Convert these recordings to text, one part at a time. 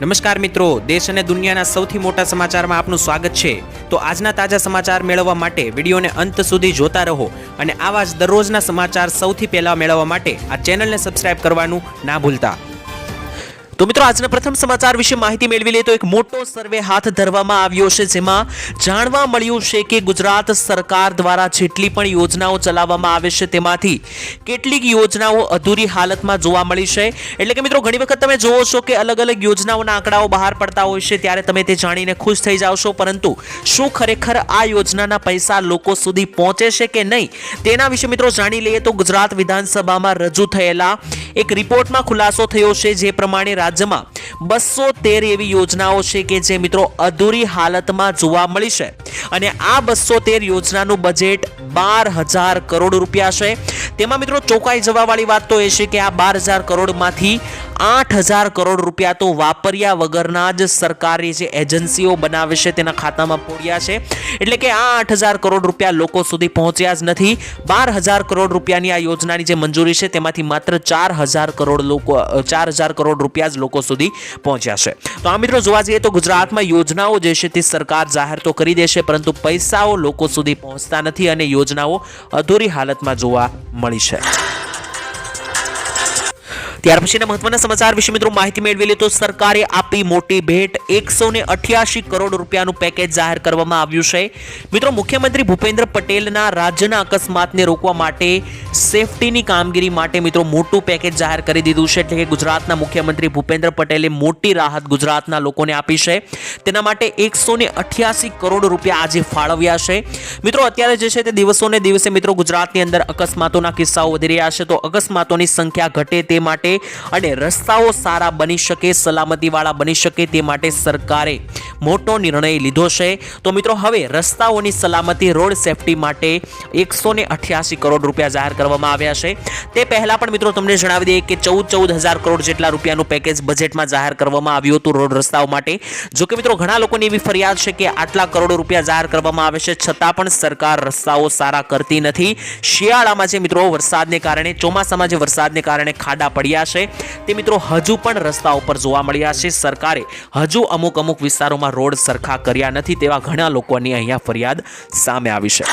નમસ્કાર મિત્રો, દેશ અને દુનિયાના સૌથી મોટા સમાચારમાં આપનું સ્વાગત છે। તો આજના તાજા સમાચાર મેળવવા માટે વિડીયોને અંત સુધી જોતા રહો અને આવા જ દરરોજના સમાચાર સૌથી પહેલા મેળવવા માટે આ ચેનલને સબસ્ક્રાઇબ કરવાનું ના ભૂલતા। તો મિત્રો આજના પ્રથમ સમાચાર વિશે માહિતી મેળવી લઈએ તો એક મોટો સર્વે હાથ ધરવામાં આવ્યો છે, જેમાં જાણવા મળ્યું છે કે ગુજરાત સરકાર દ્વારા જેટલી પણ યોજનાઓ ચલાવવામાં આવે છે તેમાંથી કેટલીક યોજનાઓ અધૂરી હાલતમાં જોવા મળી છે। એટલે કે મિત્રો ઘણી વખત તમે જોવો છો કે અલગ અલગ યોજનાઓના આંકડાઓ બહાર પડતા હોય છે ત્યારે તમે તે જાણીને ખુશ થઈ જાવ છો, પરંતુ શું ખરેખર આ યોજનાના પૈસા લોકો સુધી પહોંચે છે કે નહીં તેના વિશે મિત્રો જાણી લઈએ તો ગુજરાત વિધાનસભામાં રજૂ થયેલા એક રિપોર્ટમાં ખુલાસો થયો છે, જે પ્રમાણે રાજ્યમાં 213 એવી યોજનાઓ છે કે જે મિત્રો અધૂરી હાલતમાં જોવા મળી છે અને આ 213 યોજનાનું બજેટ 12,000 કરોડ રૂપિયા છે। તેમાં મિત્રો ચોકાઈ જવાવાળી વાત તો એ છે કે આ 12,000 કરોડમાંથી 8,000 કરોડ રૂપિયા તો વાપર્યા વગરના જ સરકારી જે એજન્સીઓ બનાવે છે તેના ખાતામાં પૂર્યા છે। એટલે કે આ 8,000 કરોડ રૂપિયા લોકો સુધી પહોંચ્યા જ નથી। 12,000 કરોડ રૂપિયાની આ યોજનાની જે મંજૂરી છે તેમાંથી માત્ર 4,000 કરોડ રૂપિયા જ લોકો સુધી પહોંચ્યા છે। તો આ મિત્રો જોવા જઈએ તો ગુજરાતમાં યોજનાઓ જે છે તે સરકાર જાહેર તો કરી દેશે, પરંતુ પૈસાઓ લોકો સુધી પહોંચતા નથી અને યોજનાઓ અધૂરી હાલતમાં જોવા મળી છે। ત્યાર પછીના મહત્વના સમાચાર વિશે મિત્રો માહિતી મેળવી લે તો સરકારે આપી મોટી ભેટ, 188 કરોડ રૂપિયાનું પેકેજ જાહેર કરવામાં આવ્યું છે। મિત્રો મુખ્યમંત્રી ભૂપેન્દ્ર પટેલના રાજ્યના અકસ્માતને રોકવા માટે સેફટીની કામગીરી માટે મિત્રો મોટું પેકેજ જાહેર કરી દીધું છે। એટલે કે ગુજરાતના મુખ્યમંત્રી ભૂપેન્દ્ર પટેલે મોટી રાહત ગુજરાતના લોકોને આપી છે, તેના માટે 188 કરોડ રૂપિયા આજે ફાળવ્યા છે। મિત્રો અત્યારે જે છે તે દિવસોને દિવસે મિત્રો ગુજરાતની અંદર અકસ્માતોના કિસ્સાઓ વધી રહ્યા છે, તો અકસ્માતોની સંખ્યા ઘટે તે માટે અને રસ્તાઓ સારા બની શકે, સલામતીવાળા બની શકે તે માટે સરકારે મોટો નિર્ણય લીધો છે। તો મિત્રો હવે રસ્તાઓની સલામતી, રોડ સેફટી માટે 188 કરોડ રૂપિયા જાહેર કરવામાં આવ્યા છે। તે પહેલા પણ મિત્રો તમને જણાવી દઈએ કે 14,000 કરોડ જેટલા રૂપિયાનું પેકેજ બજેટમાં જાહેર કરવામાં આવ્યું હતું રોડ રસ્તાઓ માટે। જો કે મિત્રો ઘણા લોકોની એવી ફરિયાદ છે કે આટલા કરોડ રૂપિયા જાહેર કરવામાં આવે છે છતાં પણ સરકાર રસ્તાઓ સારા કરતી નથી। શિયાળામાં જે મિત્રો વરસાદને કારણે, ચોમાસામાં જે વરસાદને કારણે ખાડા પડ્યા છે તે મિત્રો હજુ પણ રસ્તાઓ પર જોવા મળ્યા છે। સરકારે હજુ અમુક વિસ્તારોમાં રોડ સરખા કર્યા નથી તેવા ઘણા લોકોની અહીંયા ફરિયાદ સામે આવી છે।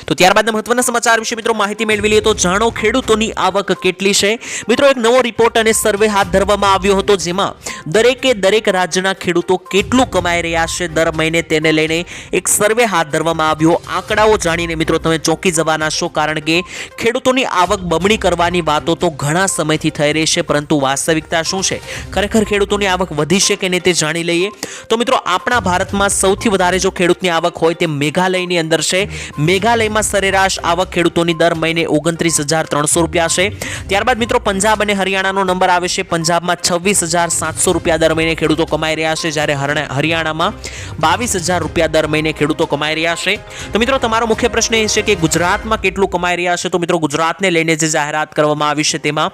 તો ત્યારબાદના મહત્વના સમાચાર વિશે મિત્રો માહિતી મેળવી લઈએ તો જાણો ખેડૂતોની આવક કેટલી છે। મિત્રો એક નવો રિપોર્ટ અને સર્વે હાથ ધરવામાં આવ્યો હતો, જેમાં દરેક રાજ્યના ખેડૂતો કેટલું કમાઈ રહ્યા છે દર મહિને તેને લઈને એક સર્વે હાથ ધરવામાં આવ્યો। આંકડાઓ જાણીને મિત્રો તમે ચોંકી જવાના છો, કારણ કે ખેડૂતોની આવક બમણી કરવાની વાતો તો ઘણા સમયથી થઈ રહી છે, પરંતુ વાસ્તવિકતા શું છે, ખરેખર ખેડૂતોની આવક વધી છે કે નહીં તે જાણી લઈએ તો મિત્રો આપણા ભારતમાં સૌથી વધારે જો ખેડૂતની આવક હોય તે મેઘાલયની અંદર છે। મેઘાલયમાં સરેરાશ આવક ખેડૂતોની દર મહિને 29,300 રૂપિયા છે। ત્યારબાદ મિત્રો પંજાબ અને હરિયાણાનો નંબર આવે છે। પંજાબમાં 26,700 રૂપિયા દર મહિને ખેડૂતો કમાઈ રહ્યા છે, જ્યારે હરિયાણામાં 22,000 રૂપિયા દર મહિને ખેડૂતો કમાઈ રહ્યા છે। તો મિત્રો તમારો મુખ્ય પ્રશ્ન એ છે કે ગુજરાતમાં કેટલું કમાઈ રહ્યા છે, તો મિત્રો ગુજરાતને લઈને જે જાહેરાત કરવામાં આવી છે તેમાં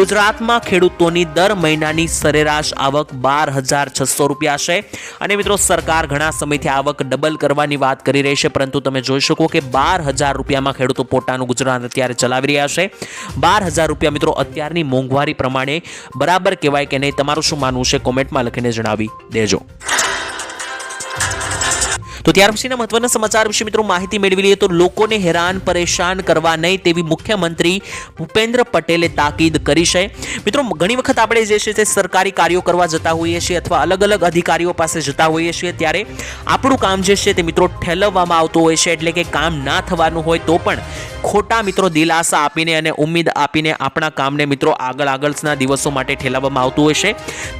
ગુજરાતમાં ખેડૂતોની દર મહિનાની સરેરાશ આવક 12,600 રૂપિયા છે અને મિત્રો સરકાર ઘણા સમયથી આવક ડબલ કરવાની વાત કરી રહી છે, પરંતુ તમે જોઈ શકો કે 12,000 રૂપિયામાં ખેડૂતો પોતાનું ગુજરાત અત્યારે ચલાવી રહ્યા છે। 12,000 રૂપિયા મિત્રો અત્યારની મોંઘવારી પ્રમાણે બરાબર કહેવાય કે નહીં, તમારું શું માનવું છે કોમેન્ટમાં લખીને જણાવી દેજો। તો ત્યાર પછીના મહત્વના સમાચાર વિશે મિત્રો માહિતી મેળવી લઈએ તો લોકોને હેરાન પરેશાન કરવા નહીં તેવી મુખ્યમંત્રી ભૂપેન્દ્ર પટેલે તાકીદ કરી છે। મિત્રો ઘણી વખત આપણે જે છે તે સરકારી કાર્યો કરવા જતા હોઈએ છીએ અથવા અલગ અલગ અધિકારીઓ પાસે જતા હોઈએ છીએ, ત્યારે આપણું કામ જે છે તે મિત્રો ઠેલવવામાં આવતું હોય છે। એટલે કે કામ ના થવાનું હોય તો પણ ખોટા મિત્રો દિલાસા આપીને અને ઉમ્મીદ આપીને આપણા કામને મિત્રો આગળના દિવસો માટે ઠેલાવવામાં આવતું હોય છે।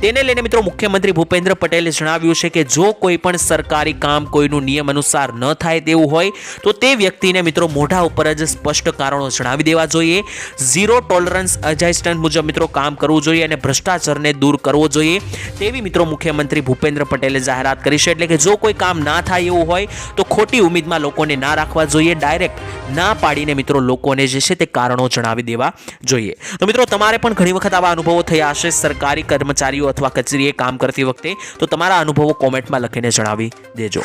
તેને લઈને મિત્રો મુખ્યમંત્રી ભૂપેન્દ્ર પટેલે જણાવ્યું છે કે જો કોઈ પણ સરકારી કામ કોઈનું નિયમ અનુસાર ન થાય તેવું હોય તો તે વ્યક્તિને મિત્રો મોઢા ઉપર જ સ્પષ્ટ કારણો જણાવી દેવા જોઈએ। ઝીરો ટોલરન્સ એડજસ્ટમેન્ટ મુજબ મિત્રો કામ કરવું જોઈએ અને ભ્રષ્ટાચારને દૂર કરવો જોઈએ તેવી મિત્રો મુખ્યમંત્રી ભૂપેન્દ્ર પટેલે જાહેરાત કરી છે। એટલે કે જો કોઈ કામ ના થાય એવું હોય તો ખોટી ઉમ્મીદમાં લોકોને ના રાખવા જોઈએ, ડાયરેક્ટ ના પાડીને મિત્રો લોકોને જે છે તે કારણો જણાવી દેવા જોઈએ। તો મિત્રો તમારે પણ ઘણી વખત આવા અનુભવો થયા હશે સરકારી કર્મચારીઓ અથવા કચેરીએ કામ કરતી વખતે, તો તમારા અનુભવો કોમેન્ટમાં લખીને જણાવી દેજો।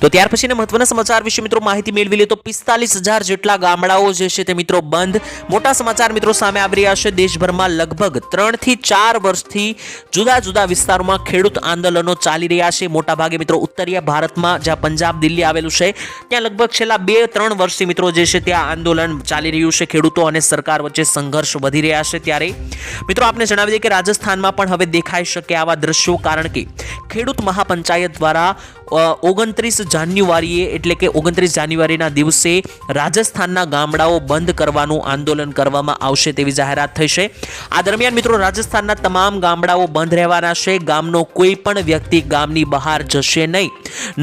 તો ત્યાર પછીના મહત્વના સમાચાર વિશે મિત્રો માહિતી મેળવી લે તો 45,000 જેટલા ગામડાઓ જે છે તે મિત્રો બંધ. મોટા સમાચાર મિત્રો સામે આવી રહ્યા છે. દેશભરમાં લગભગ 3 થી 4 વર્ષથી જુદા જુદા વિસ્તારોમાં ખેડૂત આંદોલનો ચાલી રહ્યા છે. મોટા ભાગે મિત્રો ઉત્તરીય ભારતમાં જ્યાં પંજાબ દિલ્હી આવેલું છે ત્યાં લગભગ છેલ્લા 2-3 વર્ષથી મિત્રો જે છે ત્યાં આંદોલન ચાલી રહ્યું છે. ખેડૂતો અને સરકાર વચ્ચે સંઘર્ષ વધી રહ્યા છે. ત્યારે મિત્રો આપને જણાવી દઈએ કે રાજસ્થાનમાં પણ હવે દેખાઈ શકે આવા દ્રશ્યો, કારણ કે ખેડૂત મહાપંચાયત દ્વારા 29 જાન્યુઆરીએ એટલે કે 29 જાન્યુઆરીના દિવસે રાજસ્થાનના ગામડાઓ બંધ કરવાનું આંદોલન કરવામાં આવશે તેવી જાહેરાત થઈ છે. આ દરમિયાન મિત્રો રાજસ્થાનના તમામ ગામડાઓ બંધ રહેવાના છે. ગામનો કોઈ પણ વ્યક્તિ ગામની બહાર જશે નહીં.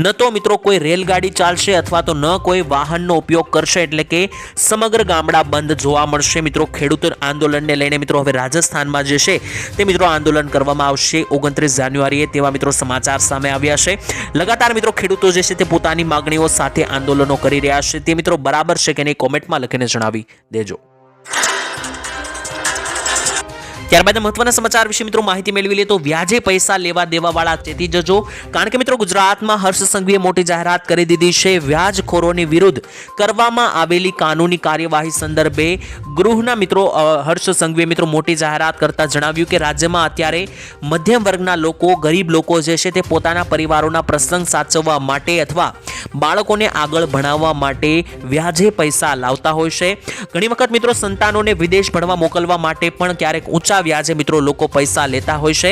ન તો મિત્રો કોઈ રેલગાડી ચાલશે અથવા તો ન કોઈ વાહનનો ઉપયોગ કરશે, એટલે કે સમગ્ર ગામડા બંધ જોવા મળશે. મિત્રો ખેડૂત આંદોલનને લઈને મિત્રો હવે રાજસ્થાનમાં જે છે તે મિત્રો આંદોલન કરવામાં આવશે 29 જાન્યુઆરીએ તેવા મિત્રો સમાચાર સામે આવ્યા છે. લગાતાર મિત્રો ખેડૂતો જે છે તે પોતાની માંગણીઓ સાથે આંદોલનો કરી રહ્યા છે. તે મિત્રો બરાબર છે કે નહીં કોમેન્ટમાં લખીને જણાવી દેજો. ત્યારબાદ મહત્વના સમાચાર વિશે મિત્રો માહિતી મેળવી લે તો વ્યાજે પૈસા લેવા દેવાવાળા ચેતી જજો, કારણ કે મિત્રો ગુજરાતમાં હર્ષ સંઘવીએ મોટી જાહેરાત કરી દીધી છે. વ્યાજખોરોની વિરુદ્ધ કરવામાં આવેલી કાનૂની કાર્યવાહી સંદર્ભે ગૃહના મિત્રો હર્ષ સંઘવીએ મિત્રો મોટી જાહેરાત કરતા જણાવ્યું કે રાજ્યમાં અત્યારે મધ્યમ વર્ગના લોકો, ગરીબ લોકો જે છે તે પોતાના પરિવારોના પ્રસંગ સાચવવા માટે અથવા બાળકોને આગળ ભણાવવા માટે વ્યાજે પૈસા લાવતા હોય છે. ઘણી વખત મિત્રો સંતાનોને વિદેશ ભણવા મોકલવા માટે પણ ક્યારેક ઊંચા વ્યાજે મિત્રો લોકો પૈસા લેતા હોય છે.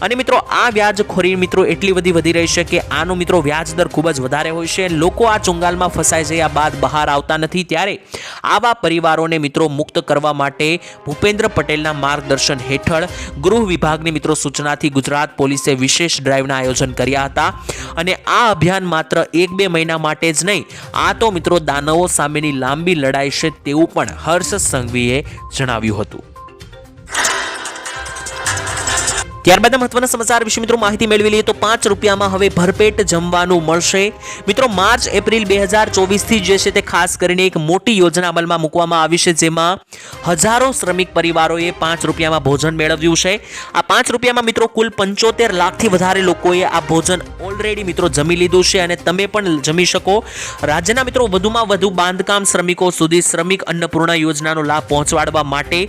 અને મિત્રો આ વ્યાજખોરી મિત્રો એટલી બધી વધી રહી છે કે આનો મિત્રો વ્યાજ દર ખૂબ જ વધારે હોય છે. લોકો આ ચુંગાલમાં ફસાઈ જયા બાદ બહાર આવતા નથી. ત્યારે આવા પરિવારોને મિત્રો મુક્ત કરવા માટે ભૂપેન્દ્ર પટેલના માર્ગદર્શન હેઠળ ગૃહ વિભાગની મિત્રો સૂચનાથી ગુજરાત પોલીસે વિશેષ ડ્રાઈવના આયોજન કર્યા હતા. અને આ અભિયાન માત્ર 1-2 મહિના માટે જ નહીં, આ તો મિત્રો દાનવો સામેની લાંબી લડાઈ છે તેવું પણ હર્ષ સંઘવીએ જણાવ્યું હતું. ત્યારબાદ મહત્વના સમાચાર વિશે મિત્રો માહિતી મેળવી લઈએ તો 5 રૂપિયામાં હવે ભરપેટ જમવાનું મળશે. મિત્રો માર્ચ એપ્રિલ 2024 થી જે છે તે ખાસ કરીને એક મોટી યોજના અમલમાં મૂકવામાં આવી છે, જેમાં હજારો શ્રમિક પરિવારોએ 5 રૂપિયામાં ભોજન મેળવ્યું છે. આ 5 રૂપિયામાં મિત્રો કુલ 75 લાખથી વધારે લોકોએ આ ભોજન ઓલરેડી મિત્રો જમી લીધું છે અને તમે પણ જમી શકો. રાજ્યના મિત્રો વધુમાં વધુ બાંધકામ શ્રમિકો સુધી શ્રમિક અન્નપૂર્ણા યોજનાનો લાભ પહોંચાડવા માટે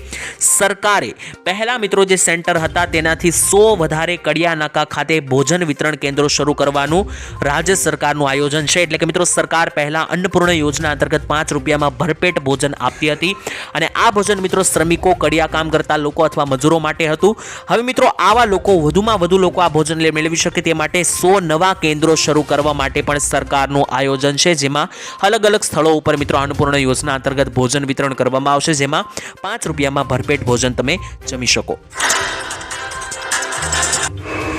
સરકારે પહેલા મિત્રો જે સેન્ટર હતા તેનાથી 100 વધારે કડિયા નાકા ખાતે ભોજન વિતરણ કેન્દ્રો શરૂ કરવાનું રાજ્ય સરકારનું આયોજન છે. એટલે કે મિત્રો સરકાર પહેલા અન્નપૂર્ણા યોજના અંતર્ગત 5 રૂપિયામાં ભરપેટ ભોજન આપતી હતી અને આ ભોજન મિત્રો શ્રમિકો, કડિયા કામ કરતા લોકો અથવા મજૂરો માટે હતું. હવે મિત્રો આવા લોકો વધુમાં વધુ લોકો આ ભોજન મેળવી શકે તે માટે 100 નવા કેન્દ્રો શરૂ કરવા માટે પણ સરકારનું આયોજન છે, જેમાં અલગ અલગ સ્થળો ઉપર મિત્રો અન્નપૂર્ણા યોજના અંતર્ગત ભોજન વિતરણ કરવામાં આવશે, જેમાં 5 રૂપિયામાં ભરપેટ ભોજન તમે જમી શકો.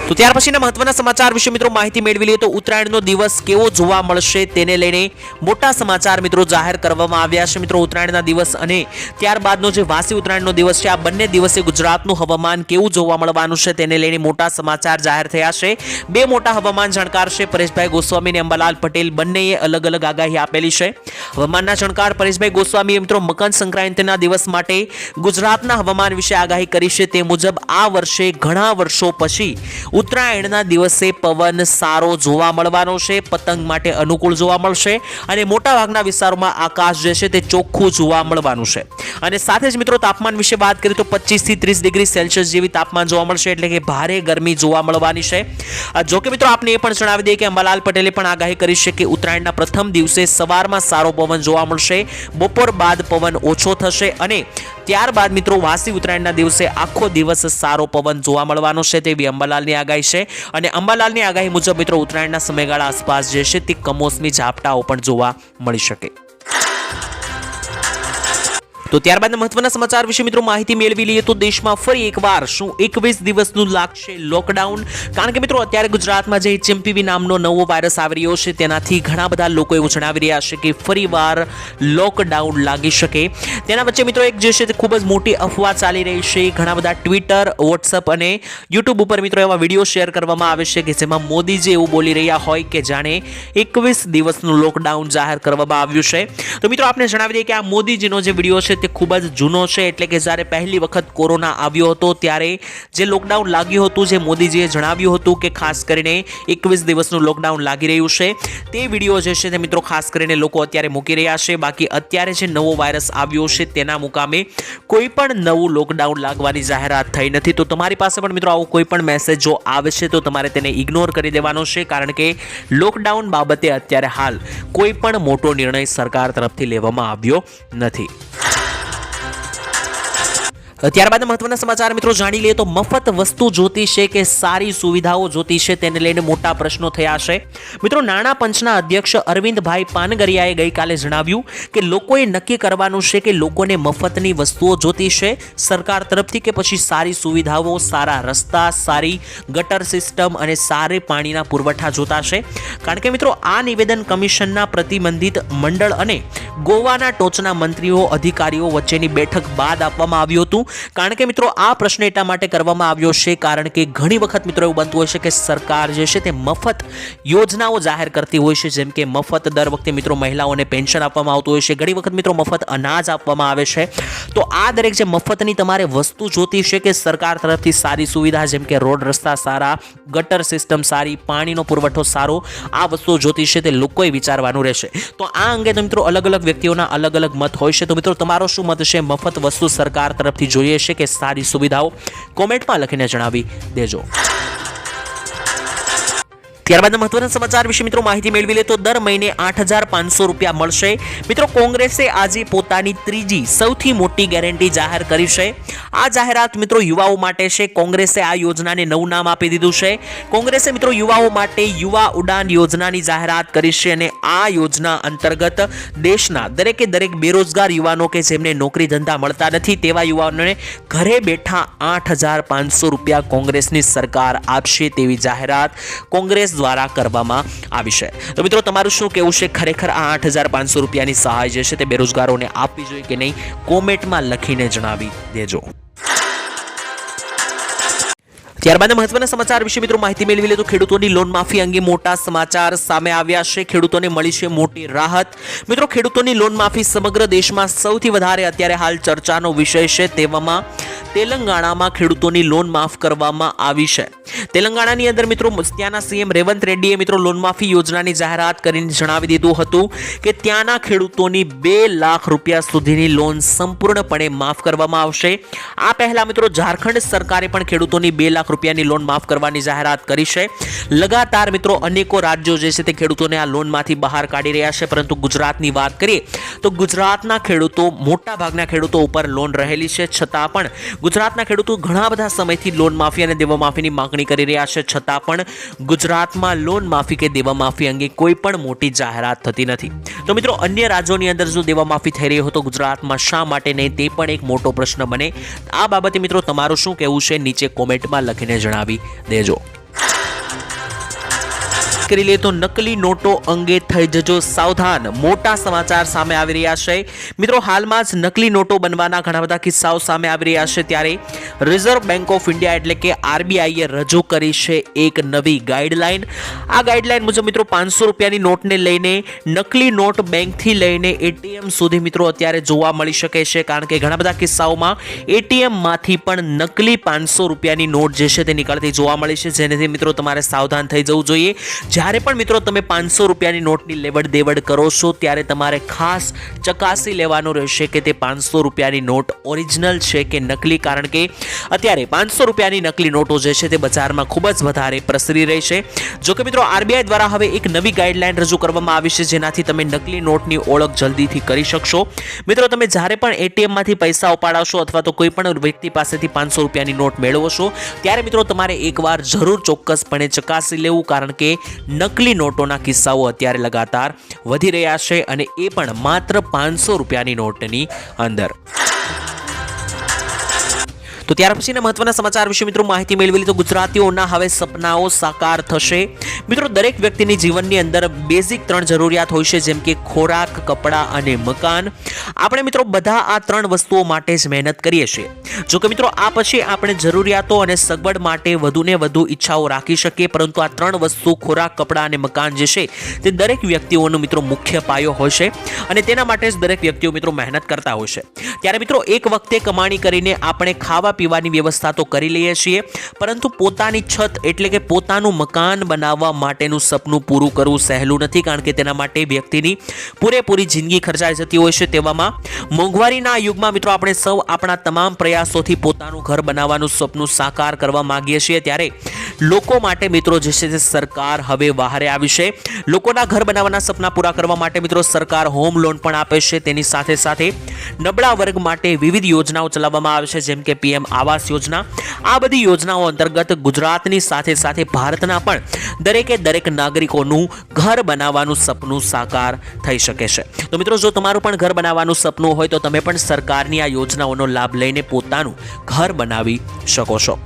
તો ત્યાર પછીના મહત્વના સમાચાર વિશે મિત્રો માહિતી મેળવી લઈએ તો ઉત્તરાયણનો દિવસ કેવો જોવા મળશે તેને લઈને મોટા સમાચાર મિત્રો જાહેર કરવામાં આવ્યા છે. મિત્રો ઉત્તરાયણના દિવસ અને ત્યારબાદનો જે વાસી ઉત્તરાયણનો દિવસ છે, આ બંને દિવસે ગુજરાતનું હવામાન કેવું જોવા મળવાનું છે તેને લઈને મોટા સમાચાર જાહેર થયા છે. 2 મોટા હવામાન જાણકાર છે, પરેશભાઈ ગોસ્વામી અને અંબાલાલ પટેલ, બંનેએ અલગ અલગ આગાહી આપેલી છે. હવામાનના જાણકાર પરેશભાઈ ગોસ્વામીએ મિત્રો મકર સંક્રાંતિના દિવસ માટે ગુજરાતના હવામાન વિશે આગાહી કરી છે. તે મુજબ આ વર્ષે ઘણા વર્ષો પછી ઉત્તરાયણના દિવસે પવન સારો જોવા મળવાનો છે, પતંગ માટે અનુકૂળ જોવા મળશે અને મોટાભાગના વિસ્તારોમાં આકાશ જે છે તે ચોખ્ખું જોવા મળવાનું છે. અને સાથે જ મિત્રો તાપમાન વિશે વાત કરીએ તો 25 થી 30 ડિગ્રી સેલ્સિયસ જેવી તાપમાન જોવા મળશે, એટલે કે ભારે ગરમી જોવા મળવાની છે. જો કે મિત્રો આપને એ પણ જણાવી દઈએ કે અંબાલાલ પટેલે પણ આગાહી કરી છે કે ઉત્તરાયણના પ્રથમ દિવસે સવારમાં સારો પવન જોવા મળશે, બપોર બાદ પવન ઓછો થશે અને ત્યારબાદ મિત્રો વાસી ઉત્તરાયણના દિવસે આખો દિવસ સારો પવન જોવા મળવાનો છે તેવી અંબાલાલની આગાહી છે. અને અંબાલાલની આગાહી મુજબ મિત્રો ઉત્તરાયણના સમયગાળા આસપાસ જે છે તે કમોસમી ઝાપટાઓ પણ જોવા મળી શકે. તો ત્યારબાદ મહત્વના સમાચાર વિશે મિત્રો માહિતી મેળવી લઈએ તો દેશમાં ફરી એકવાર શું 21 દિવસનું લાગશે લોકડાઉન, કારણ કે મિત્રો અત્યારે ગુજરાતમાં જે HMPV નામનો નવો વાયરસ આવી રહ્યો છે તેનાથી ઘણા બધા લોકો એવું જણાવી રહ્યા છે કે ફરીવાર લોકડાઉન લાગી શકે. તેના વચ્ચે મિત્રો એક જે છે તે ખૂબ જ મોટી અફવા ચાલી રહી છે. ઘણા બધા ટ્વિટર, વોટ્સઅપ અને યુટ્યુબ ઉપર મિત્રો એવા વિડીયો શેર કરવામાં આવે છે કે જેમાં મોદીજી એવું બોલી રહ્યા હોય કે જાણે 21 દિવસનું લોકડાઉન જાહેર કરવામાં આવ્યું છે. તો મિત્રો આપને જણાવી દઈએ કે આ મોદીજીનો જે વિડીયો છે તે ખૂબ જ જૂનો છે, એટલે કે જ્યારે પહેલી વખત કોરોના આવ્યો હતો ત્યારે જે લોકડાઉન લાગ્યું હતું, જે મોદીજીએ જણાવ્યું હતું કે ખાસ કરીને 21 દિવસનું લોકડાઉન લાગી રહ્યું છે, તે વિડીયો જે છે તે મિત્રો ખાસ કરીને લોકો અત્યારે મૂકી રહ્યા છે. બાકી અત્યારે જે નવો વાયરસ આવ્યો છે તેના મુકામે કોઈ પણ નવું લોકડાઉન લાગવાની જાહેરાત થઈ નથી. તો તમારી પાસે પણ મિત્રો આવો કોઈ પણ મેસેજ જો આવે છે તો તમારે તેને ઇગ્નોર કરી દેવાનો છે, કારણ કે લોકડાઉન બાબતે અત્યારે હાલ કોઈ પણ મોટો નિર્ણય સરકાર તરફથી લેવામાં આવ્યો નથી. ત્યારબાદ મહત્વના સમાચાર મિત્રો જાણી લઈએ તો મફત વસ્તુ જોતી છે કે સારી સુવિધાઓ જોતી છે, તેને લઈને મોટા પ્રશ્નો થયા છે. મિત્રો નાણાં પંચના અધ્યક્ષ અરવિંદભાઈ પાનગરિયાએ ગઈકાલે જણાવ્યું કે લોકોએ નક્કી કરવાનું છે કે લોકોને મફતની વસ્તુઓ જોતી છે સરકાર તરફથી કે પછી સારી સુવિધાઓ, સારા રસ્તા, સારી ગટર સિસ્ટમ અને સારી પાણીના પુરવઠા જોતા છે. કારણ કે મિત્રો આ નિવેદન કમિશનના પ્રતિબંધિત મંડળ અને ગોવાના ટોચના મંત્રીઓ અધિકારીઓ વચ્ચેની બેઠક બાદ આપવામાં આવ્યું હતું. કારણ કે મિત્રો આ પ્રશ્ન એટલા માટે કરવામાં આવ્યો છે કારણ કે ઘણી વખત મિત્રો એવું બનતું હોય છે કે સરકાર જે છે તે મફત યોજનાઓ જાહેર કરતી હોય છે, જેમ કે મફત દર વખતે મિત્રો મહિલાઓને પેન્શન આપવામાં આવતું હોય છે, ઘણી વખત મિત્રો મફત અનાજ આપવામાં આવે છે. તો આ દરેક જે મફતની તમારે વસ્તુ જોતી છે કે સરકાર તરફથી સારી સુવિધા જેમ કે રોડ રસ્તા સારા, ગટર સિસ્ટમ સારી, પાણીનો પુરવઠો સારો, આ વસ્તુઓ જોતી છે તે લોકોએ વિચારવાનું રહેશે. તો આ અંગે તો મિત્રો અલગ અલગ વ્યક્તિઓના અલગ અલગ મત હોય છે. તો મિત્રો તમારો શું મત છે? મફત વસ્તુ સરકાર તરફથી જોઈએ છે કે સારી સુવિધાઓ? કોમેન્ટમાં લખીને જણાવી દેજો. ત્યારબાદ મહત્વના સમાચાર વિશે મિત્રો માહિતી મેળવી લે તો દર મહિને 8,500 રૂપિયા મળશે. મિત્રો કોંગ્રેસે આજે પોતાની ત્રીજી સૌથી મોટી ગેરંટી જાહેર કરી છે. આ જાહેરાત મિત્રો યુવાઓ માટે છે. કોંગ્રેસે આ યોજનાને નવું નામ આપી દીધું છે. કોંગ્રેસે મિત્રો યુવાઓ માટે યુવા ઉડાન યોજનાની જાહેરાત કરી છે અને આ યોજના અંતર્ગત દેશના દરેકે દરેક બેરોજગાર યુવાનો કે જેમને નોકરી ધંધા મળતા નથી તેવા યુવાનોને ઘરે બેઠા 8,500 રૂપિયા કોંગ્રેસની સરકાર આપશે તેવી જાહેરાત કોંગ્રેસ દ્વારા કરવામાં આવી છે. તો મિત્રો તમારું શું કહેવું છે? ખરેખર આ 8,500 રૂપિયાની સહાય જે છે તે બેરોજગારોને આપવી જોઈએ કે નહીં? કોમેન્ટમાં લખીને જણાવી દેજો. ત્યારબાદ મહત્વના સમાચાર વિશે મિત્રો માહિતી મેળવી લે તો ખેડૂતોની લોન માફી અંગે મોટા સમાચાર સામે આવ્યા છે. ખેડૂતોને મળી છે મોટી રાહત. મિત્રો ખેડૂતોની લોન માફી સમગ્ર દેશમાં સૌથી વધારે અત્યારે હાલ ચર્ચાનો વિષય છે. તેવામાં તેલંગાણામાં ખેડૂતોની લોન માફ કરવામાં આવી છે. તેલંગાણાની અંદર મિત્રો ત્યાંના સીએમ રેવંત રેડ્ડીએ મિત્રો લોન માફી યોજનાની જાહેરાત કરીને જણાવી દીધું હતું કે ત્યાંના ખેડૂતોની 2 લાખ રૂપિયા સુધીની લોન સંપૂર્ણપણે માફ કરવામાં આવશે. આ પહેલા મિત્રો ઝારખંડ સરકારે પણ ખેડૂતોની 2 લાખ રૂપિયાની લોન માફ કરવાની જાહેરાત કરી છે. લગાતાર મિત્રો અનેકો રાજ્યો જે છે તે ખેડૂતોને આ લોનમાંથી બહાર કાઢી રહ્યા છે, પરંતુ ગુજરાતની વાત કરીએ તો ગુજરાતના ખેડૂતો, મોટા ભાગના ખેડૂતો ઉપર લોન રહેલી છે, છતાં પણ ગુજરાતના ખેડૂતો ઘણા બધા સમયથી લોન માફી અને દેવા માફીની માંગણી કરી રહ્યા છે, છતાં પણ ગુજરાતમાં લોન માફી કે દેવા માફી અંગે કોઈ પણ મોટી જાહેરાત થતી નથી. તો મિત્રો અન્ય રાજ્યોની અંદર જો દેવા માફી થઈ રહી હોય તો ગુજરાતમાં શા માટે નહીં? તે પણ એક મોટો પ્રશ્ન બને. આ બાબતે મિત્રો તમારું શું કહેવું છે? નીચે કોમેન્ટમાં લખીને જણાવી દેજો. કરી લે તો નકલી નોટો અંગે થઈ જજો સાવધાન. મોટા સમાચાર સામે આવી રહ્યા છે. મિત્રો હાલમાં જ નકલી નોટો બનવાના ઘણા બધા કિસ્સાઓ સામે આવી રહ્યા છે, ત્યારે રિઝર્વ બેંક ઓફ ઇન્ડિયા એટલે કે આરબીઆઈએ રજૂ કરી છે એક નવી ગાઈડલાઈન. આ ગાઈડલાઈન મુજબ મિત્રો 500 રૂપિયાની નોટને લઈને નકલી નોટ બેંકથી લઈને એટીએમ સુધી મિત્રો અત્યારે જોવા મળી શકે છે, કારણ કે ઘણા બધા કિસ્સાઓમાં એટીએમમાંથી પણ નકલી 500 રૂપિયાની નોટ જે છે તે નીકળતી જોવા મળી છે, જેનાથી મિત્રો તમારે સાવધાન થઈ જવું જોઈએ. જ્યારે પણ મિત્રો તમે 500 રૂપિયાની નોટની લેવડ દેવડ કરો છો ત્યારે તમારે ખાસ ચકાસી લેવાનું રહેશે કે તે 500 રૂપિયાની નોટ ઓરિજિનલ છે કે નકલી, કારણ કે અત્યારે 500 રૂપિયાની નકલી નોટો જે છે તે બજારમાં ખૂબ જ વધારે પ્રસરી રહી છે. જો કે મિત્રો આરબીઆઈ દ્વારા હવે એક નવી ગાઈડલાઈન રજૂ કરવામાં આવી છે, જેનાથી તમે નકલી નોટની ઓળખ જલ્દીથી કરી શકશો. મિત્રો તમે જ્યારે પણ એટીએમમાંથી પૈસા ઉપાડશો અથવા તો કોઈ પણ વ્યક્તિ પાસેથી 500 રૂપિયાની નોટ મેળવશો ત્યારે મિત્રો તમારે એકવાર જરૂર ચોક્કસપણે ચકાસી લેવું, કારણ કે નકલી નોટોના કિસ્સાઓ અત્યારે લગાતાર વધી રહ્યા છે, અને એ પણ માત્ર 500 રૂપિયાની નોટની અંદર. તો ત્યાર પછીના મહત્વના સમાચાર વિશે મિત્રો માહિતી મેળવી તો ગુજરાતીઓના હવે સપનાઓ સાકાર થશે। મિત્રો દરેક વ્યક્તિની જીવનની અંદર બેઝિક 3 જરૂરિયાત હોય છે, જેમ કે ખોરાક, કપડાં અને મકાન। આપણે મિત્રો બધા આ 3 વસ્તુઓ માટે જ મહેનત કરીએ છીએ। જો કે મિત્રો આ પછી આપણે જરૂરિયાતો અને સગવડ માટે વધુને વધુ ઈચ્છાઓ રાખી શકીએ, પરંતુ આ 3 વસ્તુ ખોરાક, કપડાં અને મકાન જે છે તે દરેક વ્યક્તિઓનો મિત્રો મુખ્ય પાયો હોય છે અને તેના માટે જ દરેક વ્યક્તિઓ મિત્રો મહેનત કરતા હોય છે। ત્યારે મિત્રો એક વખતે કમાણી કરીને આપણે ખાવા પીવાની વ્યવસ્થા તો કરી લઈએ છીએ, પરંતુ પોતાની છત એટલે કે પોતાનું મકાન બનાવવા માટેનું સપનું પૂરું કરવું સહેલું નથી, કારણ કે તેના માટે વ્યક્તિની પૂરેપૂરી જિંદગી ખર્ચાઈ જતી હોય છે। તેવામાં મોંઘવારીના યુગમાં મિત્રો આપણે સૌ આપણા તમામ પ્રયાસોથી પોતાનું ઘર બનાવવાનું સપનું સાકાર કરવા માંગીએ છીએ। ત્યારે લોકો માટે મિત્રો જે છે તે સરકાર હવે બહારે આવી છે। લોકોના ઘર બનાવવાના સપના પૂરા કરવા માટે મિત્રો સરકાર હોમ લોન પણ આપે છે। તેની સાથે સાથે નબળા વર્ગ માટે વિવિધ યોજનાઓ ચલાવવામાં આવે છે, જેમ કે પીએમ આવાસ યોજના। આ બધી યોજનાઓ અંતર્ગત ગુજરાતની સાથે સાથે ભારતના પણ દરેક નાગરિકોનું ઘર બનાવવાનું સપનું સાકાર થઈ શકે છે। તો મિત્રો જો તમારું પણ ઘર બનાવવાનું સપનું હોય તો તમે પણ સરકારની આ યોજનાઓનો લાભ લઈને પોતાનું ઘર બનાવી શકો છો।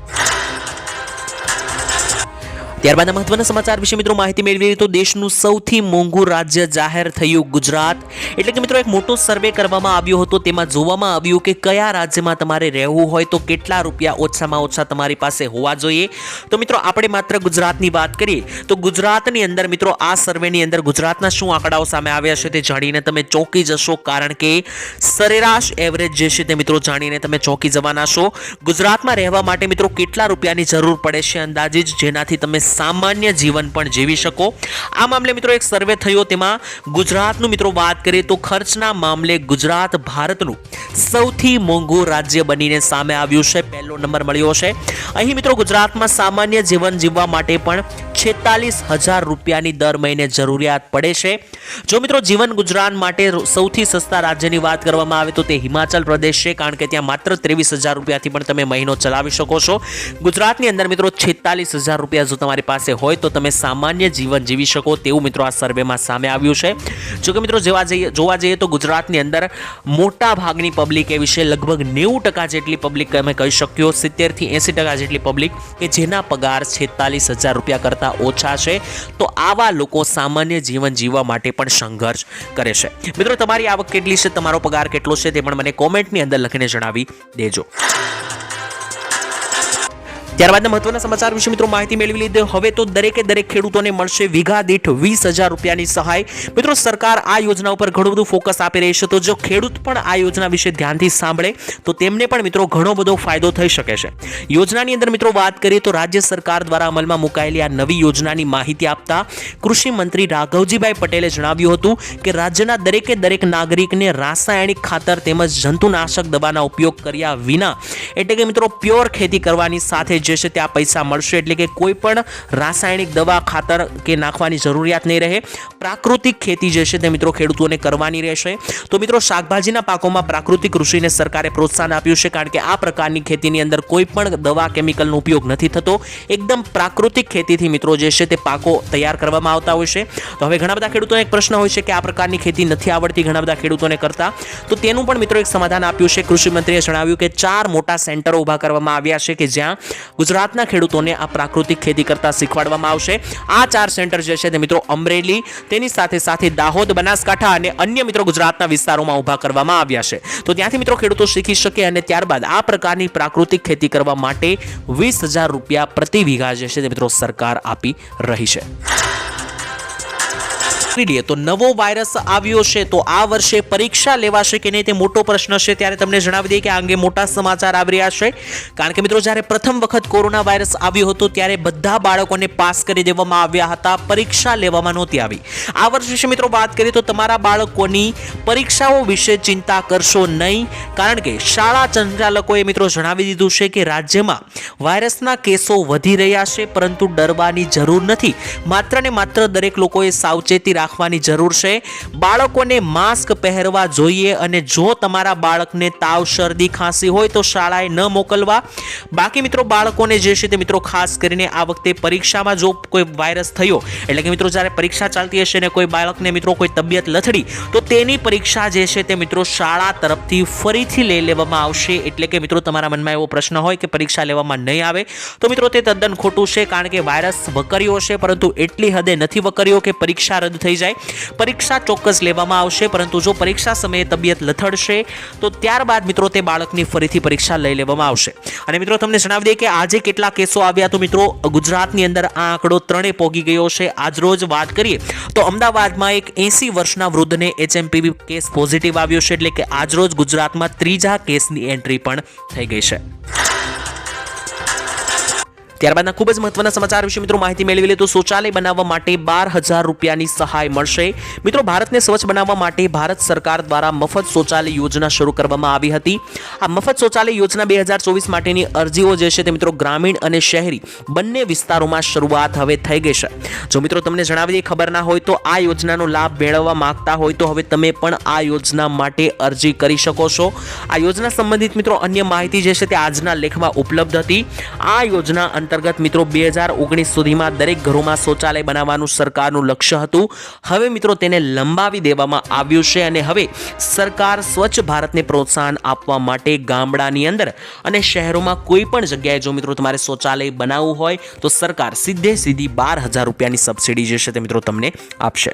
ત્યારબાદ મહત્વના સમાચાર વિશે મિત્રો માહિતી મેળવી તો દેશનું સૌથી મોંઘું રાજ્ય જાહેર થયું ગુજરાત। એટલે કે મિત્રો એક મોટો સર્વે કરવામાં આવ્યો હતો, તેમાં જોવામાં આવ્યું કે કયા રાજ્યમાં તમારે રહેવું હોય તો કેટલા રૂપિયા ઓછામાં ઓછા તમારી પાસે હોવા જોઈએ। તો મિત્રો આપણે માત્ર ગુજરાતની વાત કરીએ તો ગુજરાતની અંદર મિત્રો આ સર્વેની અંદર ગુજરાતના શું આંકડાઓ સામે આવ્યા છે તે જાણીને તમે ચોંકી જશો, કારણ કે સરેરાશ એવરેજ જે છે તે મિત્રો જાણીને તમે ચોંકી જવાના છો। ગુજરાતમાં રહેવા માટે મિત્રો કેટલા રૂપિયાની જરૂર પડે છે અંદાજિત, જેનાથી તમે સામાન્ય જીવન પણ જીવી શકો। આ મામલે મિત્રો એક સર્વે થયો, તેમાં ગુજરાતનું મિત્રો વાત કરીએ તો ખર્ચના મામલે ગુજરાત ભારતનું સૌથી મોંઘું રાજ્ય બનીને સામે આવ્યું છે। પહેલો નંબર મળ્યો છે। અહીં મિત્રો ગુજરાતમાં સામાન્ય જીવન જીવવા માટે પણ 46,000 રૂપિયાની દર મહિને જરૂરિયાત પડે છે। જો મિત્રો જીવન ગુજરાન માટે સૌથી સસ્તા રાજ્યની વાત કરવામાં આવે તો તે હિમાચલ પ્રદેશ છે, કારણ કે ત્યાં માત્ર 23,000 રૂપિયાથી પણ તમે મહિનો ચલાવી શકો છો। ગુજરાતની અંદર મિત્રો 46,000 રૂપિયા જો તમારી પાસે હોય તો તમે સામાન્ય જીવન જીવી શકો તેવું મિત્રો આ સર્વેમાં સામે આવ્યું છે। જો કે મિત્રો જોવા જઈએ તો ગુજરાતની અંદર મોટા ભાગની પબ્લિક એવી છે, લગભગ 90% જેટલી પબ્લિક અમે કહી શક્યો, 70 થી 80% જેટલી પબ્લિક કે જેના પગાર 46,000 રૂપિયા કરતા ઓછા છે। તો આવા લોકો સામાન્ય જીવન જીવવા માટે પણ સંઘર્ષ કરે છે। મિત્રો તમારી આવક કેટલી છે, તમારો પગાર કેટલો છે તે પણ મને કોમેન્ટની અંદર લખીને જણાવી દેજો। ત્યારબાદ મહત્વના સમાચાર વિશે મિત્રો માહિતી મેળવી લીધી। હવે તો દરેક ખેડૂતોને મળશે વીઘા દીઠ 20,000 રૂપિયાની સહાય। મિત્રો સરકાર આ યોજના ઉપર ઘણું બધું ફોકસ આપી રહી છે, તો જો ખેડૂત પણ આ યોજના વિશે ધ્યાનથી સાંભળે તો તેમને પણ મિત્રો ઘણો બધો ફાયદો થઈ શકે છે। યોજનાની અંદર મિત્રો વાત કરીએ તો રાજ્ય સરકાર દ્વારા અમલમાં મુકાયેલી આ નવી યોજનાની માહિતી આપતા કૃષિ મંત્રી રાઘવજીભાઈ પટેલે જણાવ્યું હતું કે રાજ્યના દરેક નાગરિકને રાસાયણિક ખાતર તેમજ જંતુનાશક દવાના ઉપયોગ કર્યા વિના એટલે કે મિત્રો પ્યોર ખેતી કરવાની સાથે જે છે તે આ પૈસા મળશે। એટલે કે કોઈ પણ રાસાયણિક દવા ખાતર કે નાખવાની જરૂરિયાત નહીં રહે। પ્રાકૃતિક ખેતી જે છે તે મિત્રો ખેડૂતોને કરવાની રહેશે। તો મિત્રો શાકભાજીના પાકોમાં પ્રાકૃતિક કૃષિને સરકારે પ્રોત્સાહન આપ્યું છે, કારણ કે આ પ્રકારની ખેતીની અંદર કોઈ પણ દવા કેમિકલનો ઉપયોગ નથી થતો। એકદમ પ્રાકૃતિક ખેતીથી મિત્રો જે છે તે પાકો તૈયાર કરવામાં આવતા હોય છે। તો હવે ઘણા બધા ખેડૂતોને એક પ્રશ્ન હોય છે કે આ પ્રકારની ખેતી નથી આવડતી ઘણા બધા ખેડૂતોને કરતા, તો તેનું પણ મિત્રો એક સમાધાન આપ્યું છે। કૃષિ મંત્રીએ જણાવ્યું કે 4 મોટા સેન્ટરો ઊભા કરવામાં આવ્યા છે કે જ્યાં ગુજરાતના ખેડૂતોને આ પ્રાકૃતિક ખેતી કરતા શીખવાડવામાં આવશે। આ 4 સેન્ટર જે છે તે મિત્રો અમરેલી, તેની સાથે સાથે દાહોદ, બનાસકાંઠા અને અન્ય મિત્રો ગુજરાતના વિસ્તારોમાં ઊભા કરવામાં આવ્યા છે। તો ત્યાંથી મિત્રો ખેડૂતો શીખી શકે અને ત્યારબાદ આ પ્રકારની પ્રાકૃતિક ખેતી કરવા માટે 20,000 રૂપિયા પ્રતિ વીઘા જે છે તે મિત્રો સરકાર આપી રહી છે। તો નવો વાયરસ આવ્યો છે, તો આ વર્ષે પરીક્ષા લેવાશે કે નહીં તે મોટો પ્રશ્ન છે। ત્યારે તમને જણાવી દઈએ કે આ અંગે મોટા સમાચાર આવી રહ્યા છે, કારણ કે મિત્રો જ્યારે પ્રથમ વખત કોરોના વાયરસ આવ્યો હતો ત્યારે બધા બાળકોને પાસ કરી દેવામાં આવ્યા હતા, પરીક્ષા લેવામાં નહોતી આવી। આ વર્ષ વિશે મિત્રો વાત કરીએ તો તમારા બાળકોની પરીક્ષાઓ વિશે ચિંતા કરશો નહીં, કારણ કે શાળા સંચાલકોએ મિત્રો જણાવી દીધું છે કે રાજ્યમાં વાયરસના કેસો વધી રહ્યા છે, પરંતુ ડરવાની જરૂર નથી। માત્ર ને માત્ર દરેક લોકોએ સાવચેતી રાખવાની જરૂર છે. બાળકોને માસ્ક પહેરવા જોઈએ અને જો તમારા બાળકને તાવ, શરદી, ખાંસી હોય તો શાળાએ ન મોકલવા. બાકી મિત્રો બાળકોને જે છે તે મિત્રો ખાસ કરીને આ વખતે પરીક્ષામાં જો કોઈ વાયરસ થયો, એટલે કે મિત્રો જ્યારે પરીક્ષા ચાલતી હશે ને કોઈ બાળકને મિત્રો કોઈ તબિયત લથડી, તો તેની પરીક્ષા જે છે તે મિત્રો શાળા તરફથી ફરીથી લઈ લેવામાં આવશે. એટલે કે મિત્રો તમારા મનમાં એવો પ્રશ્ન હોય કે પરીક્ષા લેવામાં નહીં આવે, તો મિત્રો તે તદ્દન ખોટું છે. કારણ કે વાયરસ વકર્યો છે, પરંતુ એટલી હદે નથી વકર્યો કે પરીક્ષા રદ થઈ જાય. પરીક્ષા ચોક્કસ લેવામાં આવશે, પરંતુ જો પરીક્ષા સમયે તબિયત લથડશે તો ત્યારબાદ મિત્રો તે બાળકની ફરીથી પરીક્ષા લઈ લેવામાં આવશે. અને મિત્રો તમને જણાવી દઈએ કે આજે કેટલા કેસો આવ્યા, તો મિત્રો ગુજરાતની અંદર આ આંકડો 3 પહોંચી ગયો છે. આજરોજ વાત કરીએ તો અમદાવાદમાં એક 80 વર્ષના વૃદ્ધને HMPV કેસ પોઝિટિવ આવ્યો છે. એટલે કે આજરોજ ગુજરાતમાં 3જા કેસની એન્ટ્રી પણ થઈ ગઈ છે. ત્યારબાદના ખૂબ જ મહત્વના સમાચાર વિશે મિત્રો માહિતી મેળવી લે તો શૌચાલય બનાવવા માટે 12,000 રૂપિયાની સહાય મળશે. મિત્રો ભારતને સ્વચ્છ બનાવવા માટે ભારત સરકાર દ્વારા મફત શૌચાલય યોજના શરૂ કરવામાં આવી હતી. આ મફત શૌચાલય યોજના 2024 માટેની અરજીઓ જે છે તે મિત્રો ગ્રામીણ અને શહેરી બંને વિસ્તારોમાં શરૂઆત હવે થઈ ગઈ છે. જો મિત્રો તમને જણાવી દઈએ, ખબર ના હોય તો આ યોજનાનો લાભ મેળવવા માંગતા હોય તો હવે તમે પણ આ યોજના માટે અરજી કરી શકો છો. આ યોજના સંબંધિત મિત્રો અન્ય માહિતી જે છે તે આજના લેખમાં ઉપલબ્ધ હતી. આ યોજના અંતર્ગત મિત્રો 2019 સુધીમાં દરેક ઘરોમાં શૌચાલય બનાવવાનું સરકારનું લક્ષ્ય હતું. હવે મિત્રો તેને લંબાવી દેવામાં આવ્યું છે અને હવે સરકાર સ્વચ્છ ભારતને પ્રોત્સાહન આપવા માટે ગામડાની અંદર અને શહેરોમાં કોઈ પણ જગ્યાએ જો મિત્રો તમારે શૌચાલય બનાવવું હોય તો સરકાર સીધી 12,000 રૂપિયાની સબસિડી જે છે તે મિત્રો તમને આપશે.